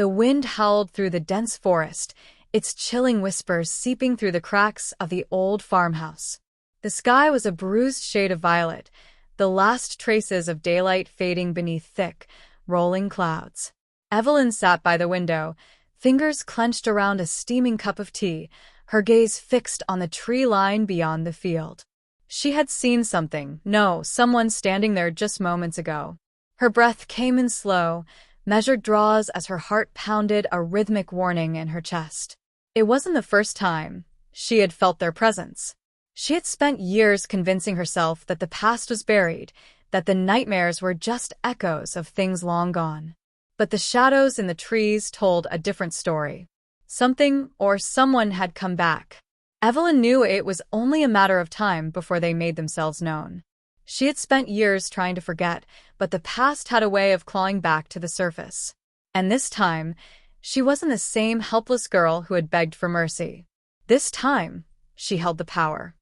The wind howled through the dense forest, its chilling whispers seeping through the cracks of the old farmhouse. The sky was a bruised shade of violet, the last traces of daylight fading beneath thick, rolling clouds. Evelyn sat by the window, fingers clenched around a steaming cup of tea, her gaze fixed on the tree line beyond the field. She had seen something, no, someone standing there just moments ago. Her breath came in slow, measured draws as her heart pounded a rhythmic warning in her chest. It wasn't the first time she had felt their presence. She had spent years convincing herself that the past was buried, that the nightmares were just echoes of things long gone. But the shadows in the trees told a different story. Something or someone had come back. Evelyn knew it was only a matter of time before they made themselves known. She had spent years trying to forget, but the past had a way of clawing back to the surface. And this time, she wasn't the same helpless girl who had begged for mercy. This time, she held the power.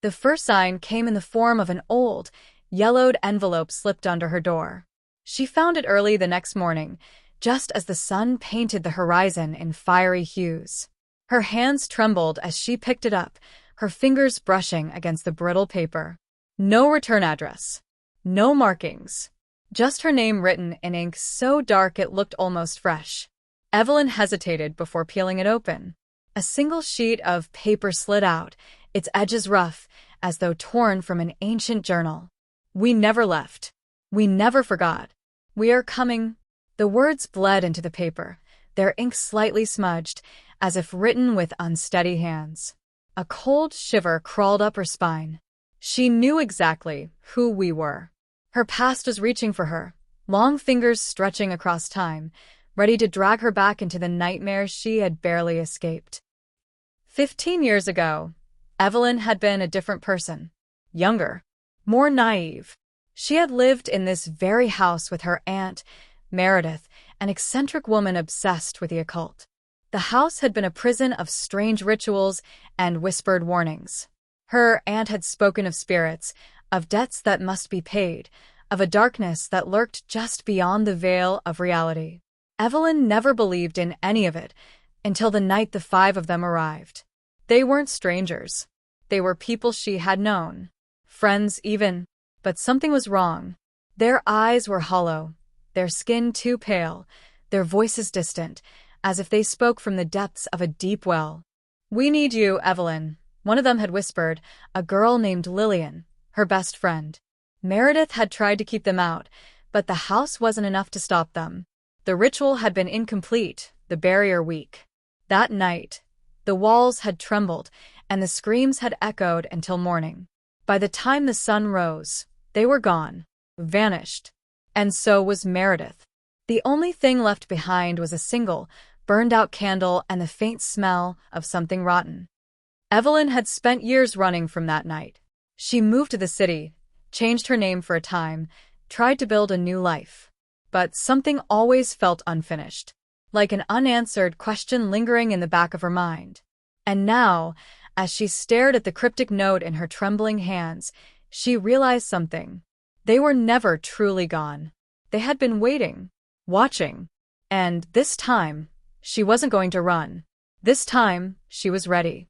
The first sign came in the form of an old, yellowed envelope slipped under her door. She found it early the next morning, just as the sun painted the horizon in fiery hues. Her hands trembled as she picked it up, her fingers brushing against the brittle paper. No return address. No markings. Just her name written in ink so dark it looked almost fresh. Evelyn hesitated before peeling it open. A single sheet of paper slid out, its edges rough, as though torn from an ancient journal. "We never left. We never forgot. We are coming." The words bled into the paper, their ink slightly smudged, as if written with unsteady hands. A cold shiver crawled up her spine. She knew exactly who we were. Her past was reaching for her, long fingers stretching across time, ready to drag her back into the nightmares she had barely escaped. 15 years ago, Evelyn had been a different person. Younger, more naive. She had lived in this very house with her aunt, Meredith, an eccentric woman obsessed with the occult. The house had been a prison of strange rituals and whispered warnings. Her aunt had spoken of spirits, of debts that must be paid, of a darkness that lurked just beyond the veil of reality. Evelyn never believed in any of it until the night the 5 of them arrived. They weren't strangers. They were people she had known. Friends even. But something was wrong. Their eyes were hollow, their skin too pale, their voices distant, as if they spoke from the depths of a deep well. "We need you, Evelyn," one of them had whispered, a girl named Lillian, her best friend. Meredith had tried to keep them out, but the house wasn't enough to stop them. The ritual had been incomplete, the barrier weak. That night, the walls had trembled, and the screams had echoed until morning. By the time the sun rose, they were gone, vanished. And so was Meredith. The only thing left behind was a single, burned-out candle and the faint smell of something rotten. Evelyn had spent years running from that night. She moved to the city, changed her name for a time, tried to build a new life. But something always felt unfinished, like an unanswered question lingering in the back of her mind. And now, as she stared at the cryptic note in her trembling hands, she realized something. They were never truly gone. They had been waiting, watching. And this time, she wasn't going to run. This time, she was ready.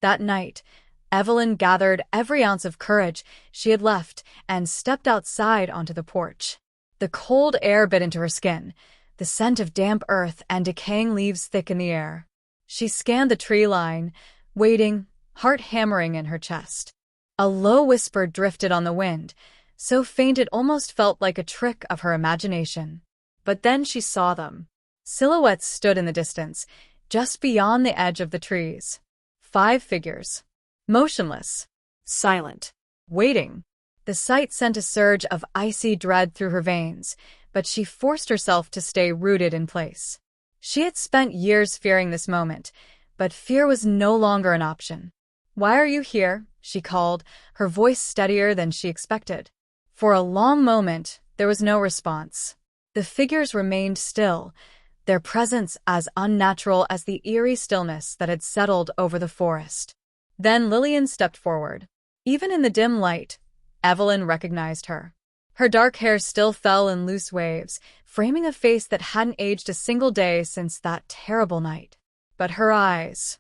That night, Evelyn gathered every ounce of courage she had left and stepped outside onto the porch. The cold air bit into her skin, the scent of damp earth and decaying leaves thick in the air. She scanned the tree line, waiting, heart hammering in her chest. A low whisper drifted on the wind, so faint it almost felt like a trick of her imagination. But then she saw them. Silhouettes stood in the distance, just beyond the edge of the trees. 5 figures. Motionless. Silent. Waiting. The sight sent a surge of icy dread through her veins, but she forced herself to stay rooted in place. She had spent years fearing this moment, but fear was no longer an option. "Why are you here?" she called, her voice steadier than she expected. For a long moment, there was no response. The figures remained still, their presence as unnatural as the eerie stillness that had settled over the forest. Then Lillian stepped forward. Even in the dim light, Evelyn recognized her. Her dark hair still fell in loose waves, framing a face that hadn't aged a single day since that terrible night. But her eyes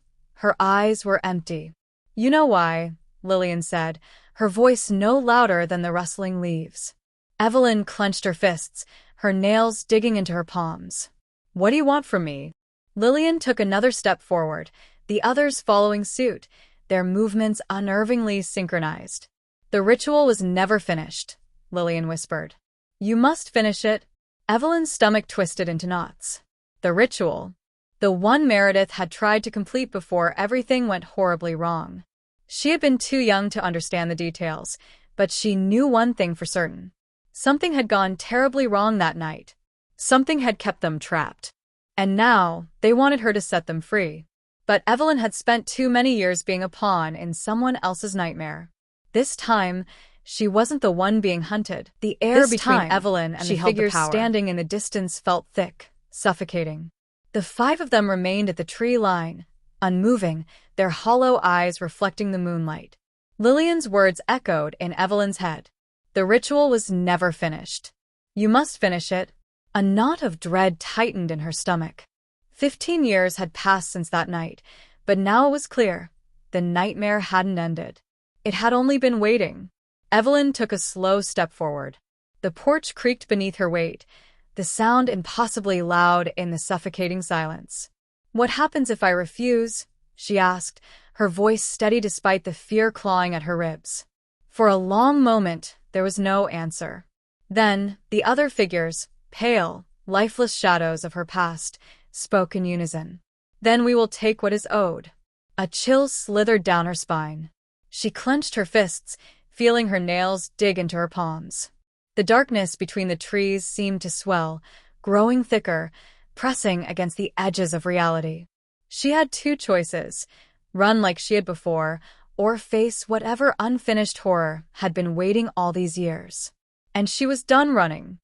were empty. "You know why," Lillian said, her voice no louder than the rustling leaves. Evelyn clenched her fists, her nails digging into her palms. "What do you want from me?" Lillian took another step forward, the others following suit, their movements unnervingly synchronized. "The ritual was never finished," Lillian whispered. "You must finish it." Evelyn's stomach twisted into knots. The ritual? The one Meredith had tried to complete before everything went horribly wrong. She had been too young to understand the details, but she knew one thing for certain. Something had gone terribly wrong that night. Something had kept them trapped. And now, they wanted her to set them free. But Evelyn had spent too many years being a pawn in someone else's nightmare. This time, she wasn't the one being hunted. The air between Evelyn and the figures standing in the distance felt thick, suffocating. The five of them remained at the tree line, unmoving, their hollow eyes reflecting the moonlight. Lillian's words echoed in Evelyn's head. The ritual was never finished. "You must finish it." A knot of dread tightened in her stomach. 15 years had passed since that night, but now it was clear. The nightmare hadn't ended. It had only been waiting. Evelyn took a slow step forward. The porch creaked beneath her weight, the sound impossibly loud in the suffocating silence. "What happens if I refuse?" she asked, her voice steady despite the fear clawing at her ribs. For a long moment, there was no answer. Then, the other figures, pale, lifeless shadows of her past, spoke in unison. "Then we will take what is owed." A chill slithered down her spine. She clenched her fists, feeling her nails dig into her palms. The darkness between the trees seemed to swell, growing thicker, pressing against the edges of reality. She had two choices: run like she had before, or face whatever unfinished horror had been waiting all these years. And she was done running.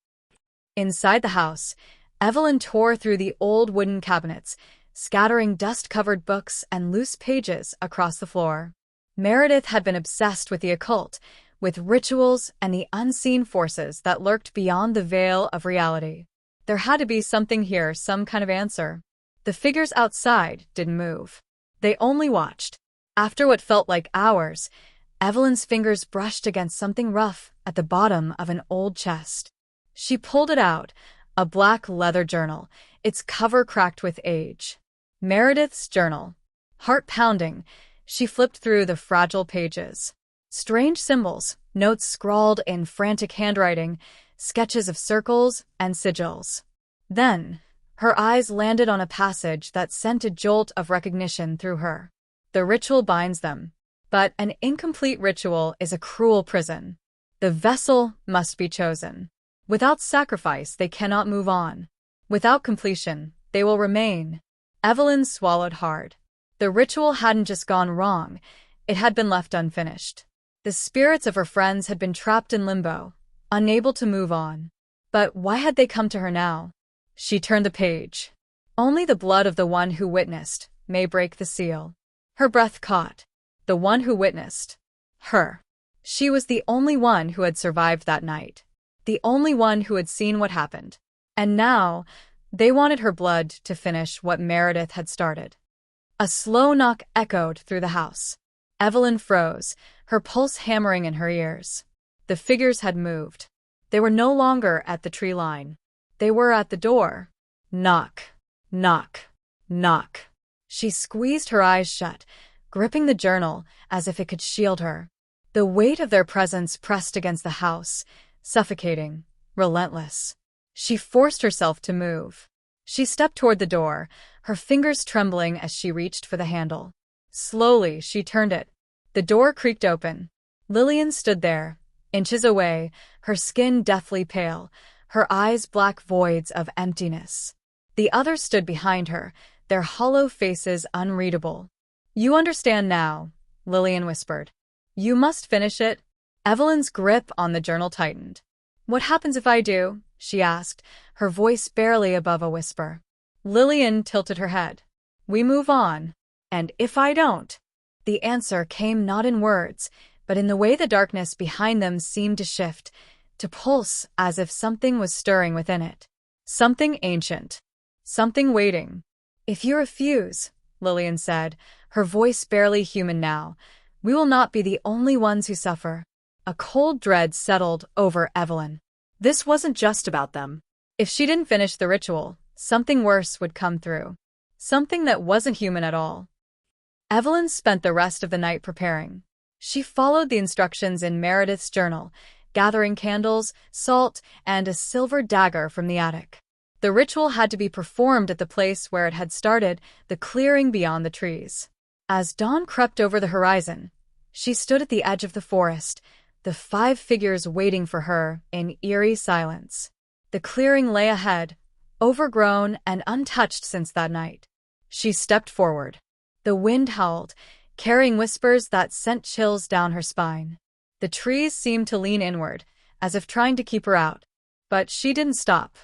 Inside the house, Evelyn tore through the old wooden cabinets, scattering dust-covered books and loose pages across the floor. Meredith had been obsessed with the occult, with rituals and the unseen forces that lurked beyond the veil of reality. There had to be something here, some kind of answer. The figures outside didn't move. They only watched. After what felt like hours, Evelyn's fingers brushed against something rough at the bottom of an old chest. She pulled it out, a black leather journal, its cover cracked with age. Meredith's journal. Heart pounding, she flipped through the fragile pages. Strange symbols, notes scrawled in frantic handwriting, sketches of circles and sigils. Then, her eyes landed on a passage that sent a jolt of recognition through her. The ritual binds them. But an incomplete ritual is a cruel prison. The vessel must be chosen. Without sacrifice, they cannot move on. Without completion, they will remain. Evelyn swallowed hard. The ritual hadn't just gone wrong, it had been left unfinished. The spirits of her friends had been trapped in limbo, unable to move on. But why had they come to her now? She turned the page. Only the blood of the one who witnessed may break the seal. Her breath caught. The one who witnessed. Her. She was the only one who had survived that night. The only one who had seen what happened. And now, they wanted her blood to finish what Meredith had started. A slow knock echoed through the house. Evelyn froze, her pulse hammering in her ears. The figures had moved. They were no longer at the tree line. They were at the door. Knock. Knock. Knock. She squeezed her eyes shut, gripping the journal as if it could shield her. The weight of their presence pressed against the house, suffocating, relentless. She forced herself to move. She stepped toward the door, her fingers trembling as she reached for the handle. Slowly, she turned it. The door creaked open. Lillian stood there, inches away, her skin deathly pale, her eyes black voids of emptiness. The others stood behind her, their hollow faces unreadable. "You understand now," Lillian whispered. "You must finish it." Evelyn's grip on the journal tightened. "What happens if I do?" she asked, her voice barely above a whisper. Lillian tilted her head. "We move on. And if I don't?" The answer came not in words, but in the way the darkness behind them seemed to shift, to pulse as if something was stirring within it. Something ancient. Something waiting. "If you refuse," Lillian said, her voice barely human now, "we will not be the only ones who suffer." A cold dread settled over Evelyn. This wasn't just about them. If she didn't finish the ritual, something worse would come through. Something that wasn't human at all. Evelyn spent the rest of the night preparing. She followed the instructions in Meredith's journal, gathering candles, salt, and a silver dagger from the attic. The ritual had to be performed at the place where it had started, the clearing beyond the trees. As dawn crept over the horizon, she stood at the edge of the forest, the 5 figures waiting for her in eerie silence. The clearing lay ahead, overgrown and untouched since that night. She stepped forward. The wind howled, carrying whispers that sent chills down her spine. The trees seemed to lean inward, as if trying to keep her out. But she didn't stop.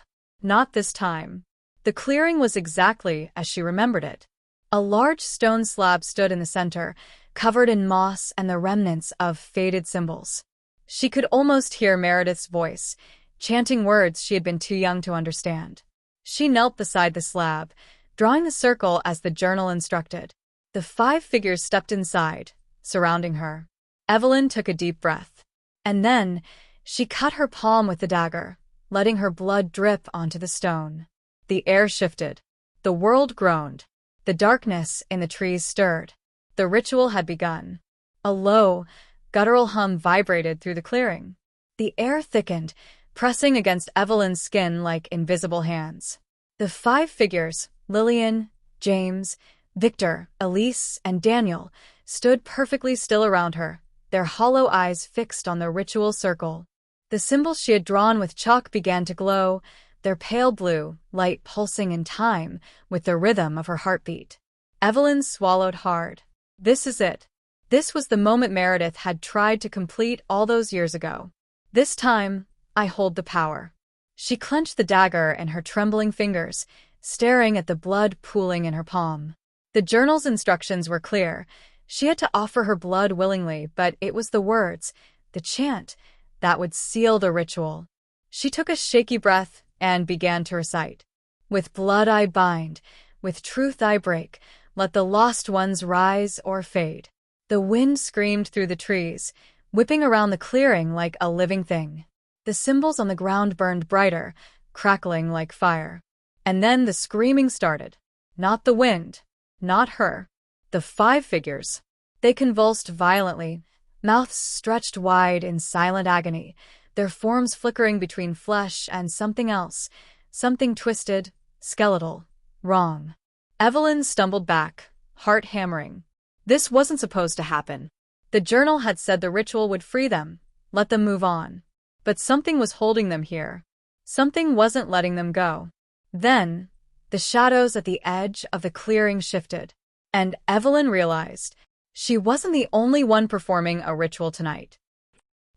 Not this time. The clearing was exactly as she remembered it. A large stone slab stood in the center, covered in moss and the remnants of faded symbols. She could almost hear Meredith's voice, chanting words she had been too young to understand. She knelt beside the slab, drawing the circle as the journal instructed. The 5 figures stepped inside, surrounding her. Evelyn took a deep breath. And then, she cut her palm with the dagger, letting her blood drip onto the stone. The air shifted. The world groaned. The darkness in the trees stirred. The ritual had begun. A low, guttural hum vibrated through the clearing. The air thickened, pressing against Evelyn's skin like invisible hands. The 5 figures, Lillian, James, Victor, Elise, and Daniel, stood perfectly still around her, their hollow eyes fixed on the ritual circle. The symbols she had drawn with chalk began to glow, their pale blue light pulsing in time with the rhythm of her heartbeat. Evelyn swallowed hard. This is it. This was the moment Meredith had tried to complete all those years ago. This time, I hold the power. She clenched the dagger in her trembling fingers, staring at the blood pooling in her palm. The journal's instructions were clear. She had to offer her blood willingly, but it was the words, the chant, that would seal the ritual. She took a shaky breath and began to recite. "With blood I bind, with truth I break, let the lost ones rise or fade." The wind screamed through the trees, whipping around the clearing like a living thing. The symbols on the ground burned brighter, crackling like fire. And then the screaming started. Not the wind. Not her. The 5 figures. They convulsed violently, mouths stretched wide in silent agony, their forms flickering between flesh and something else, something twisted, skeletal, wrong. Evelyn stumbled back, heart hammering. This wasn't supposed to happen. The journal had said the ritual would free them, let them move on. But something was holding them here. Something wasn't letting them go. Then, the shadows at the edge of the clearing shifted, and Evelyn realized she wasn't the only one performing a ritual tonight.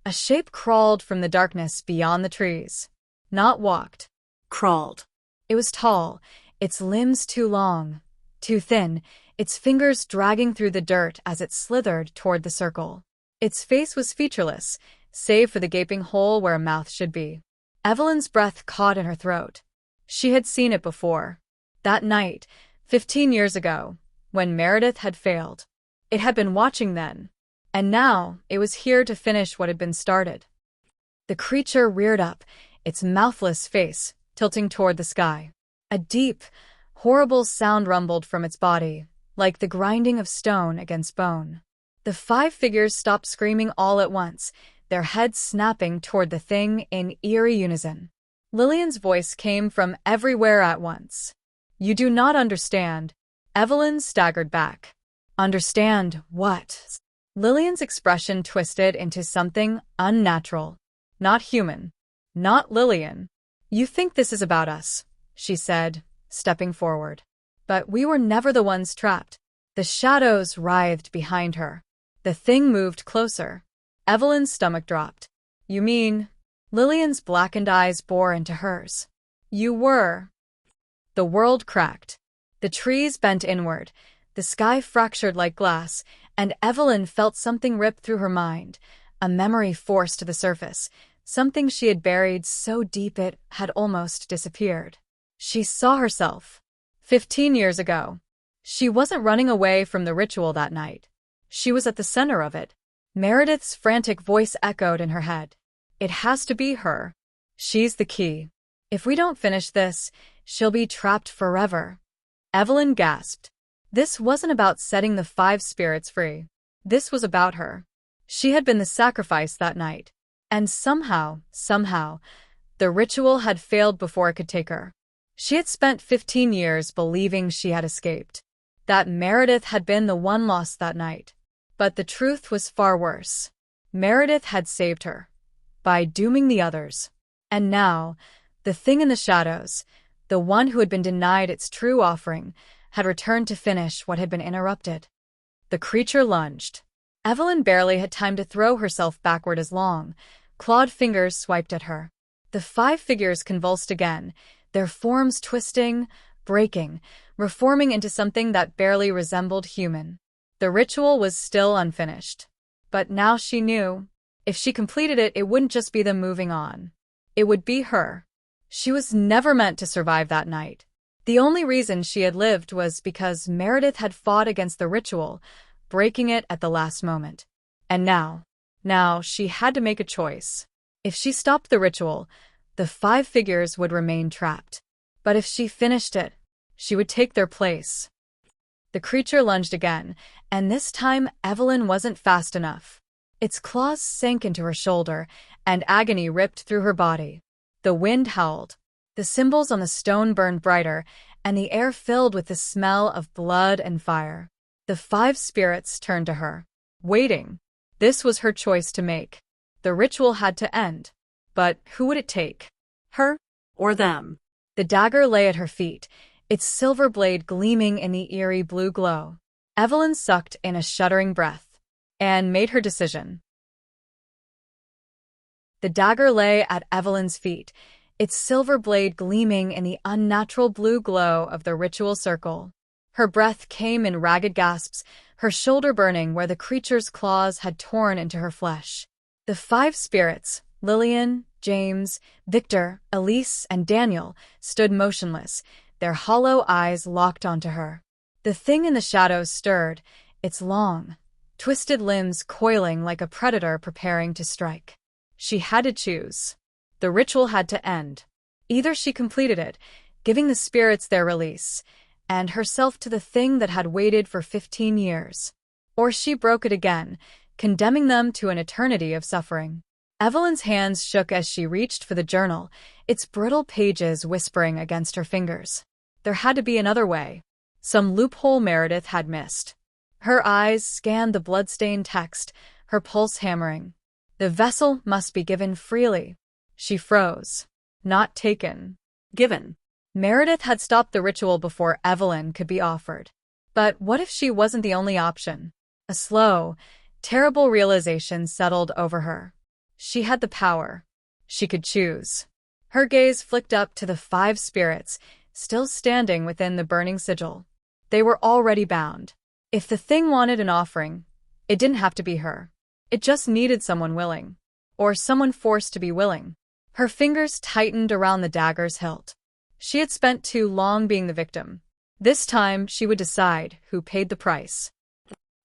A shape crawled from the darkness beyond the trees. Not walked. Crawled. It was tall, its limbs too long, too thin, its fingers dragging through the dirt as it slithered toward the circle. Its face was featureless, save for the gaping hole where a mouth should be. Evelyn's breath caught in her throat. She had seen it before. That night, 15 years ago, when Meredith had failed. It had been watching then, and now it was here to finish what had been started. The creature reared up, its mouthless face tilting toward the sky. A deep, horrible sound rumbled from its body, like the grinding of stone against bone. The 5 figures stopped screaming all at once, their heads snapping toward the thing in eerie unison. Lillian's voice came from everywhere at once. "You do not understand." Evelyn staggered back. "Understand what?" Lillian's expression twisted into something unnatural. Not human. Not Lillian. "You think this is about us," she said, stepping forward. "But we were never the ones trapped." The shadows writhed behind her. The thing moved closer. Evelyn's stomach dropped. "You mean?" Lillian's blackened eyes bore into hers. "You were." The world cracked. The trees bent inward, the sky fractured like glass, and Evelyn felt something rip through her mind, a memory forced to the surface, something she had buried so deep it had almost disappeared. She saw herself 15 years ago. She wasn't running away from the ritual that night. She was at the center of it. Meredith's frantic voice echoed in her head. It has to be her. She's the key. If we don't finish this, she'll be trapped forever. Evelyn gasped. This wasn't about setting the 5 spirits free. This was about her. She had been the sacrifice that night. And somehow, the ritual had failed before it could take her. She had spent 15 years believing she had escaped, that Meredith had been the one lost that night. But the truth was far worse. Meredith had saved her, by dooming the others. And now, the thing in the shadows, the one who had been denied its true offering, had returned to finish what had been interrupted. The creature lunged. Evelyn barely had time to throw herself backward as long, clawed fingers swiped at her. The 5 figures convulsed again, their forms twisting, breaking, reforming into something that barely resembled human. The ritual was still unfinished. But now she knew. If she completed it, it wouldn't just be them moving on. It would be her. She was never meant to survive that night. The only reason she had lived was because Meredith had fought against the ritual, breaking it at the last moment. And now she had to make a choice. If she stopped the ritual, the 5 figures would remain trapped. But if she finished it, she would take their place. The creature lunged again, and this time Evelyn wasn't fast enough. Its claws sank into her shoulder, and agony ripped through her body. The wind howled. The symbols on the stone burned brighter, and the air filled with the smell of blood and fire. The 5 spirits turned to her, waiting. This was her choice to make. The ritual had to end. But who would it take? Her or them? The dagger lay at her feet, its silver blade gleaming in the eerie blue glow. Evelyn sucked in a shuddering breath and made her decision. The dagger lay at Evelyn's feet, its silver blade gleaming in the unnatural blue glow of the ritual circle. Her breath came in ragged gasps, her shoulder burning where the creature's claws had torn into her flesh. The 5 spirits, Lillian, James, Victor, Elise, and Daniel, stood motionless, their hollow eyes locked onto her. The thing in the shadows stirred, its long, twisted limbs coiling like a predator preparing to strike. She had to choose. The ritual had to end. Either she completed it, giving the spirits their release, and herself to the thing that had waited for 15 years, or she broke it again, condemning them to an eternity of suffering. Evelyn's hands shook as she reached for the journal, its brittle pages whispering against her fingers. There had to be another way. Some loophole Meredith had missed. Her eyes scanned the blood-stained text, her pulse hammering. The vessel must be given freely. She froze. Not taken. Given. Meredith had stopped the ritual before Evelyn could be offered. But what if she wasn't the only option? A slow, terrible realization settled over her. She had the power. She could choose. Her gaze flicked up to the 5 spirits, still standing within the burning sigil. They were already bound. If the thing wanted an offering, it didn't have to be her. It just needed someone willing. Or someone forced to be willing. Her fingers tightened around the dagger's hilt. She had spent too long being the victim. This time she would decide who paid the price.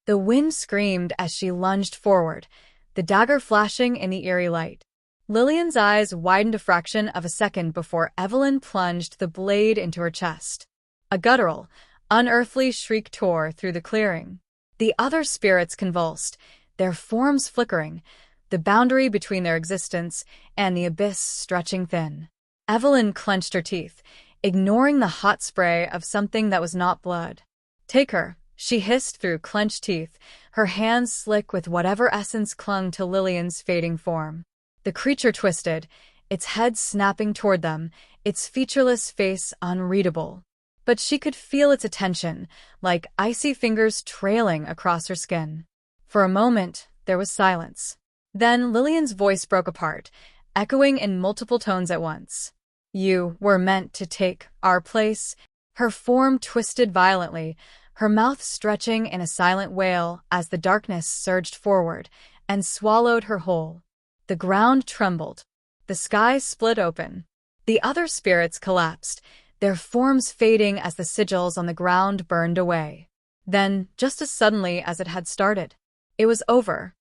The wind screamed as she lunged forward, the dagger flashing in the eerie light. Lillian's eyes widened a fraction of a second before Evelyn plunged the blade into her chest. A guttural, unearthly shriek tore through the clearing. The other spirits convulsed, their forms flickering, the boundary between their existence and the abyss stretching thin. Evelyn clenched her teeth, ignoring the hot spray of something that was not blood. "Take her," she hissed through clenched teeth, her hands slick with whatever essence clung to Lillian's fading form. The creature twisted, its head snapping toward them, its featureless face unreadable. But she could feel its attention, like icy fingers trailing across her skin. For a moment, there was silence. Then Lillian's voice broke apart, echoing in multiple tones at once. "You were meant to take our place." Her form twisted violently, her mouth stretching in a silent wail as the darkness surged forward and swallowed her whole. The ground trembled. The sky split open. The other spirits collapsed, their forms fading as the sigils on the ground burned away. Then, just as suddenly as it had started, it was over.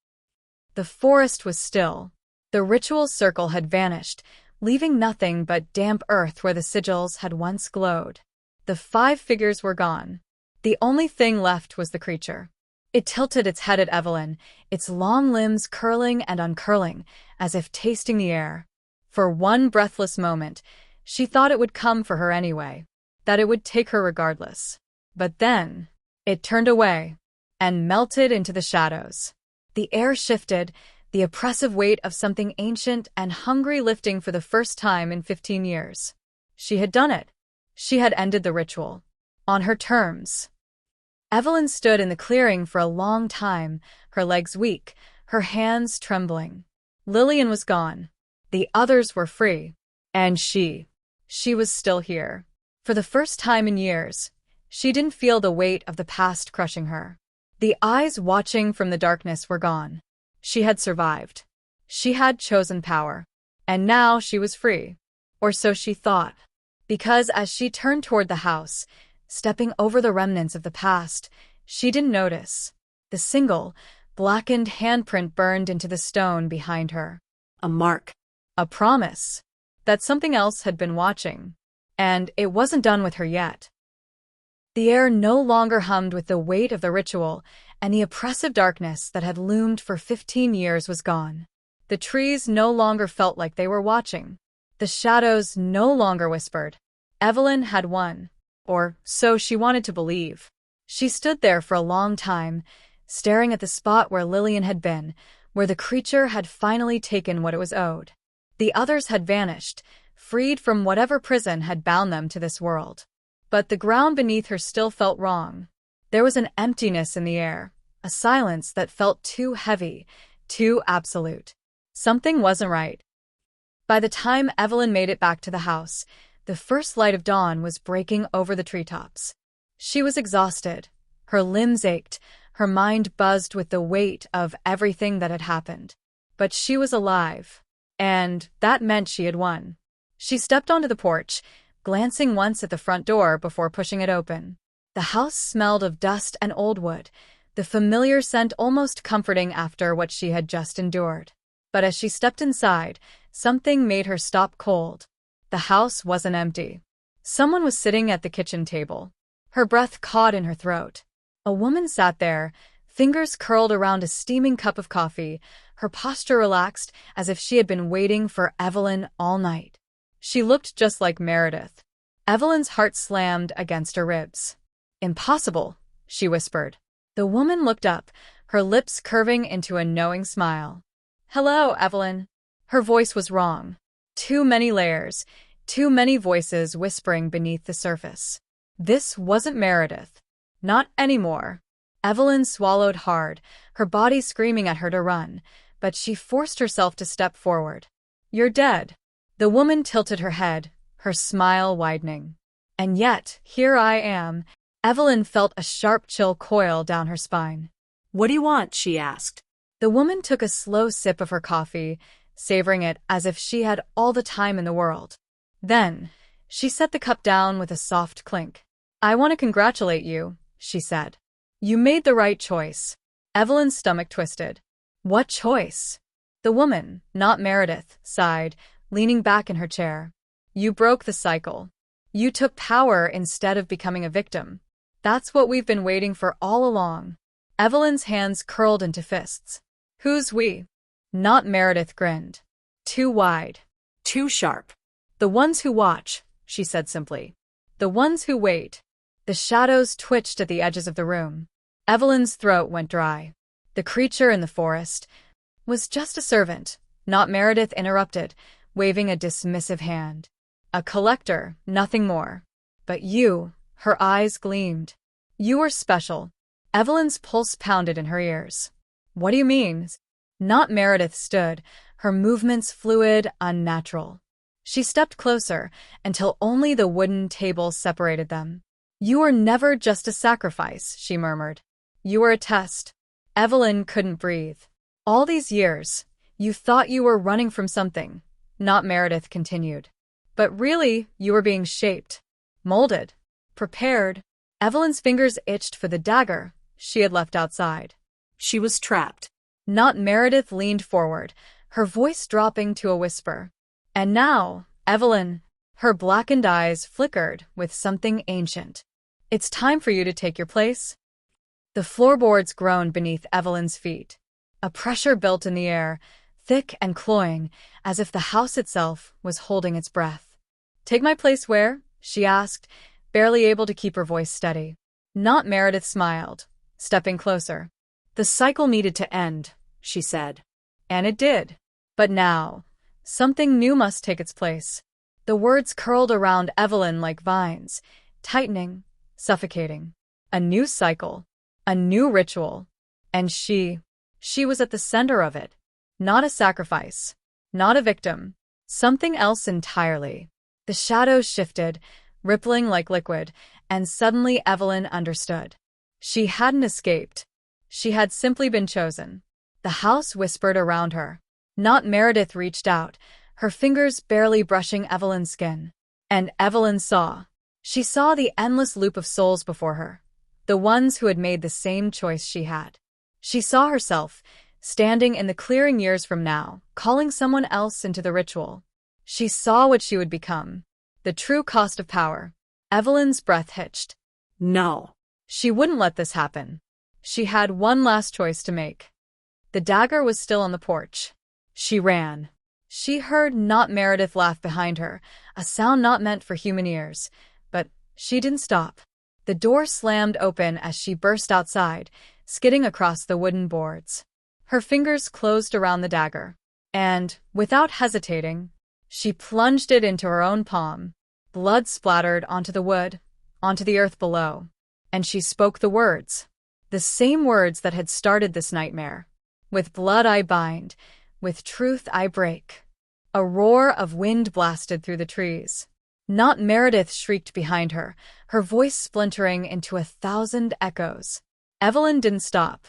The forest was still. The ritual circle had vanished, leaving nothing but damp earth where the sigils had once glowed. The 5 figures were gone. The only thing left was the creature. It tilted its head at Evelyn, its long limbs curling and uncurling, as if tasting the air. For one breathless moment, she thought it would come for her anyway, that it would take her regardless. But then, it turned away and melted into the shadows. The air shifted, the oppressive weight of something ancient and hungry lifting for the first time in 15 years. She had done it. She had ended the ritual. On her terms. Evelyn stood in the clearing for a long time, her legs weak, her hands trembling. Lillian was gone. The others were free. And she was still here. For the first time in years, she didn't feel the weight of the past crushing her. The eyes watching from the darkness were gone. She had survived. She had chosen power. And now she was free. Or so she thought. Because as she turned toward the house, stepping over the remnants of the past, she didn't notice. The single, blackened handprint burned into the stone behind her. A mark. A promise. That something else had been watching. And it wasn't done with her yet. The air no longer hummed with the weight of the ritual, and the oppressive darkness that had loomed for 15 years was gone. The trees no longer felt like they were watching. The shadows no longer whispered. Evelyn had won. Or so she wanted to believe. She stood there for a long time, staring at the spot where Lillian had been, where the creature had finally taken what it was owed. The others had vanished, freed from whatever prison had bound them to this world. But the ground beneath her still felt wrong. There was an emptiness in the air, a silence that felt too heavy, too absolute. Something wasn't right. By the time Evelyn made it back to the house, the first light of dawn was breaking over the treetops. She was exhausted. Her limbs ached, her mind buzzed with the weight of everything that had happened. But she was alive, and that meant she had won. She stepped onto the porch, glancing once at the front door before pushing it open. The house smelled of dust and old wood, the familiar scent almost comforting after what she had just endured. But as she stepped inside, something made her stop cold. The house wasn't empty. Someone was sitting at the kitchen table. Her breath caught in her throat. A woman sat there, fingers curled around a steaming cup of coffee, her posture relaxed as if she had been waiting for Evelyn all night. She looked just like Meredith. Evelyn's heart slammed against her ribs. "Impossible," she whispered. The woman looked up, her lips curving into a knowing smile. "Hello, Evelyn." Her voice was wrong. Too many layers, too many voices whispering beneath the surface. This wasn't Meredith. Not anymore. Evelyn swallowed hard, her body screaming at her to run, but she forced herself to step forward. "You're dead." The woman tilted her head, her smile widening. "And yet, here I am." Evelyn felt a sharp chill coil down her spine. "What do you want?" she asked. The woman took a slow sip of her coffee, savoring it as if she had all the time in the world. Then, she set the cup down with a soft clink. "I want to congratulate you," she said. "You made the right choice." Evelyn's stomach twisted. "What choice?" The woman, not Meredith, sighed, leaning back in her chair. "You broke the cycle. You took power instead of becoming a victim. That's what we've been waiting for all along." Evelyn's hands curled into fists. "Who's we?" Not Meredith grinned. "Too wide. Too sharp." "The ones who watch," she said simply. "The ones who wait." The shadows twitched at the edges of the room. Evelyn's throat went dry. The creature in the forest was just a servant, not Meredith interrupted, waving a dismissive hand. "A collector, nothing more. But you," her eyes gleamed. "You were special." Evelyn's pulse pounded in her ears. "What do you mean?" Not Meredith stood, her movements fluid, unnatural. She stepped closer, until only the wooden table separated them. "You were never just a sacrifice," she murmured. "You were a test." Evelyn couldn't breathe. "All these years, you thought you were running from something. Not Meredith continued. But really, you were being shaped, molded, prepared. Evelyn's fingers itched for the dagger she had left outside. She was trapped. Not Meredith leaned forward, her voice dropping to a whisper. And now, Evelyn, her blackened eyes flickered with something ancient. It's time for you to take your place. The floorboards groaned beneath Evelyn's feet. A pressure built in the air, thick and cloying, as if the house itself was holding its breath. Take my place where? She asked, barely able to keep her voice steady. Not Meredith smiled, stepping closer. The cycle needed to end, she said. And it did. But now, something new must take its place. The words curled around Evelyn like vines, tightening, suffocating. A new cycle, a new ritual. And she was at the center of it. Not a sacrifice, not a victim, something else entirely. The shadows shifted, rippling like liquid, and suddenly Evelyn understood. She hadn't escaped. She had simply been chosen. The house whispered around her. Not Meredith reached out, her fingers barely brushing Evelyn's skin. And Evelyn saw. She saw the endless loop of souls before her, the ones who had made the same choice she had. She saw herself, standing in the clearing years from now, calling someone else into the ritual. She saw what she would become. The true cost of power. Evelyn's breath hitched. No. She wouldn't let this happen. She had one last choice to make. The dagger was still on the porch. She ran. She heard Not Meredith laugh behind her, a sound not meant for human ears. But she didn't stop. The door slammed open as she burst outside, skidding across the wooden boards. Her fingers closed around the dagger. And, without hesitating, she plunged it into her own palm. Blood splattered onto the wood, onto the earth below. And she spoke the words. The same words that had started this nightmare. With blood I bind, with truth I break. A roar of wind blasted through the trees. Not Meredith shrieked behind her, her voice splintering into 1,000 echoes. Evelyn didn't stop.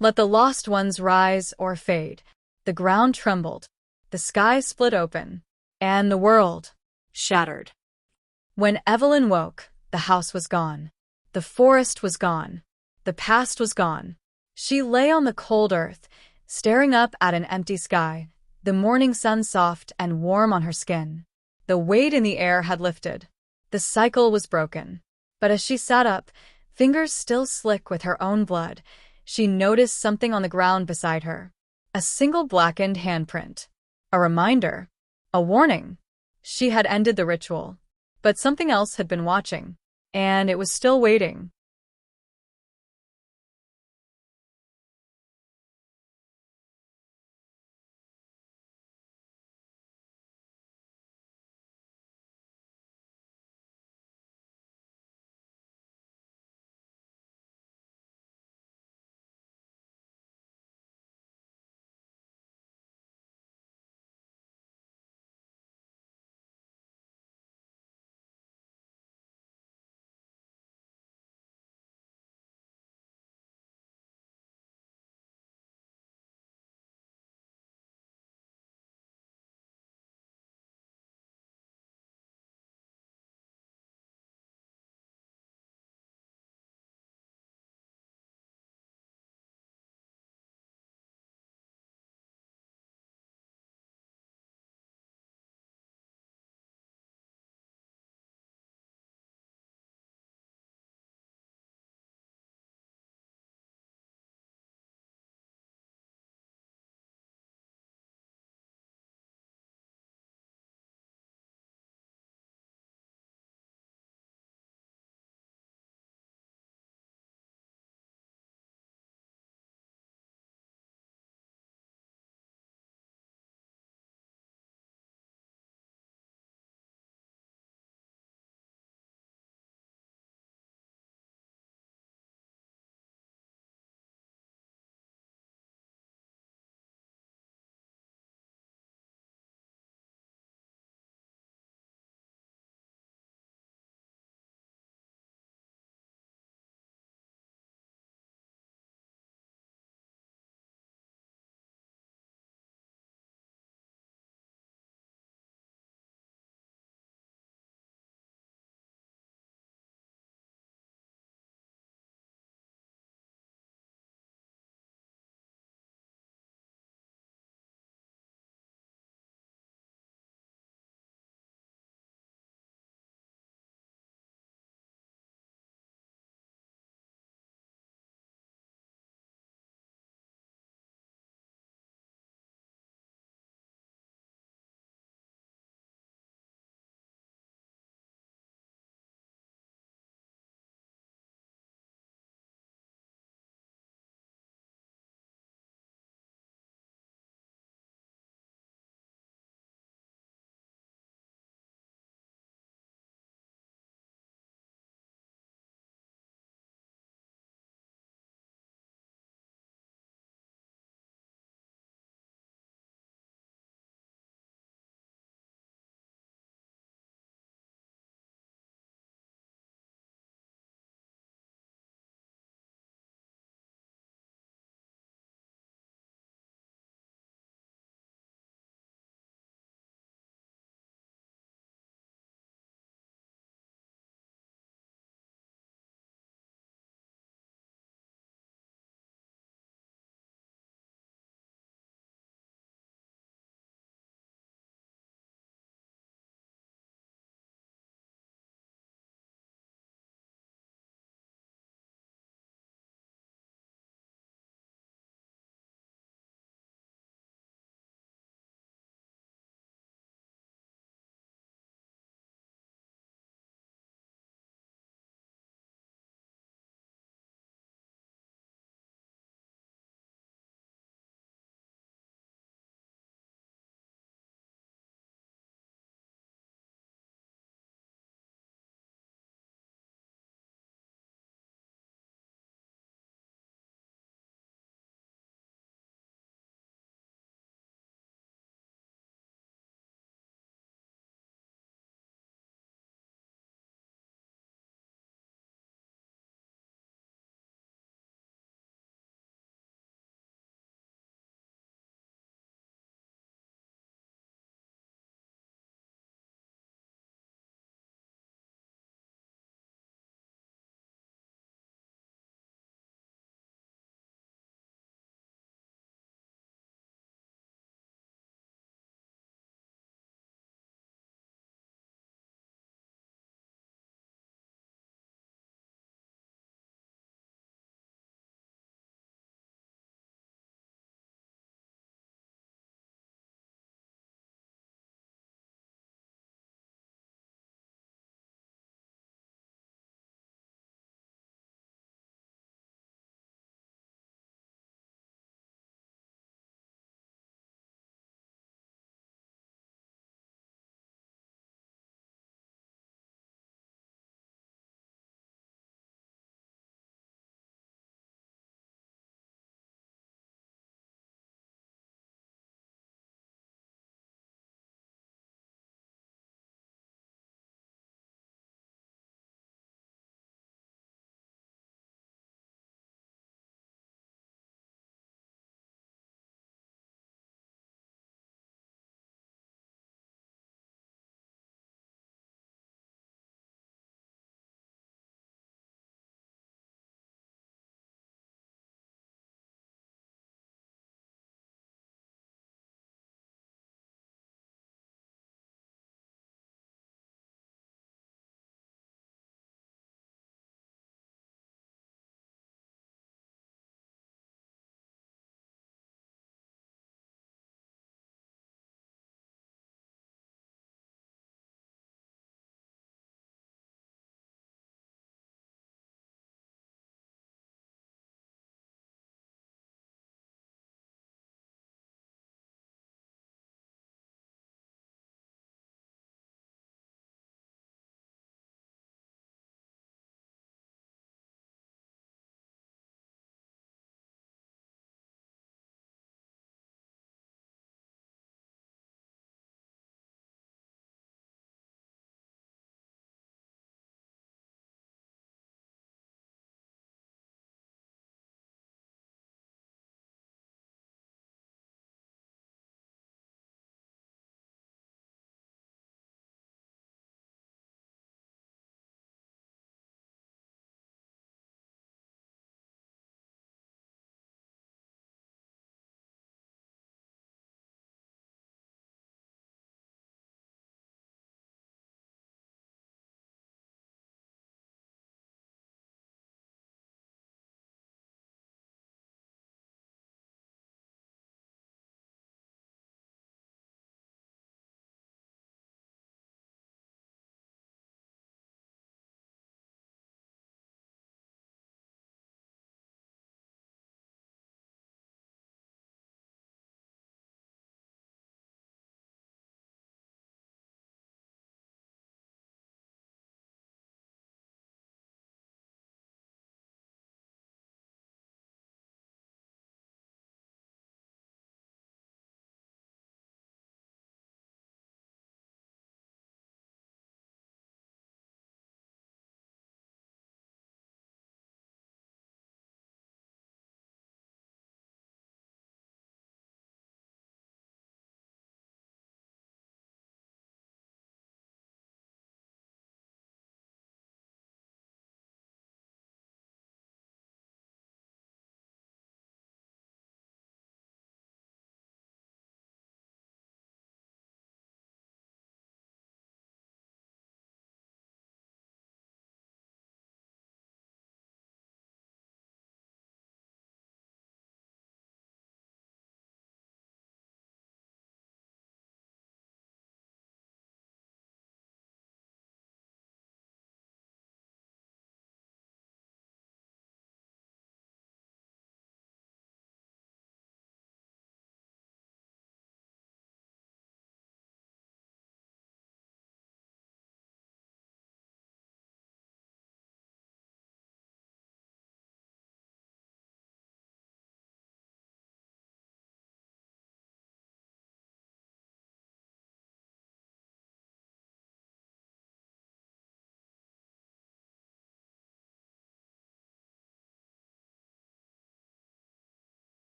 Let the lost ones rise or fade. The ground trembled. The sky split open. And the world shattered. When Evelyn woke, the house was gone. The forest was gone. The past was gone. She lay on the cold earth, staring up at an empty sky, the morning sun soft and warm on her skin. The weight in the air had lifted. The cycle was broken. But as she sat up, fingers still slick with her own blood, she noticed something on the ground beside her. A single blackened handprint. A reminder. A warning. She had ended the ritual. But something else had been watching. And it was still waiting.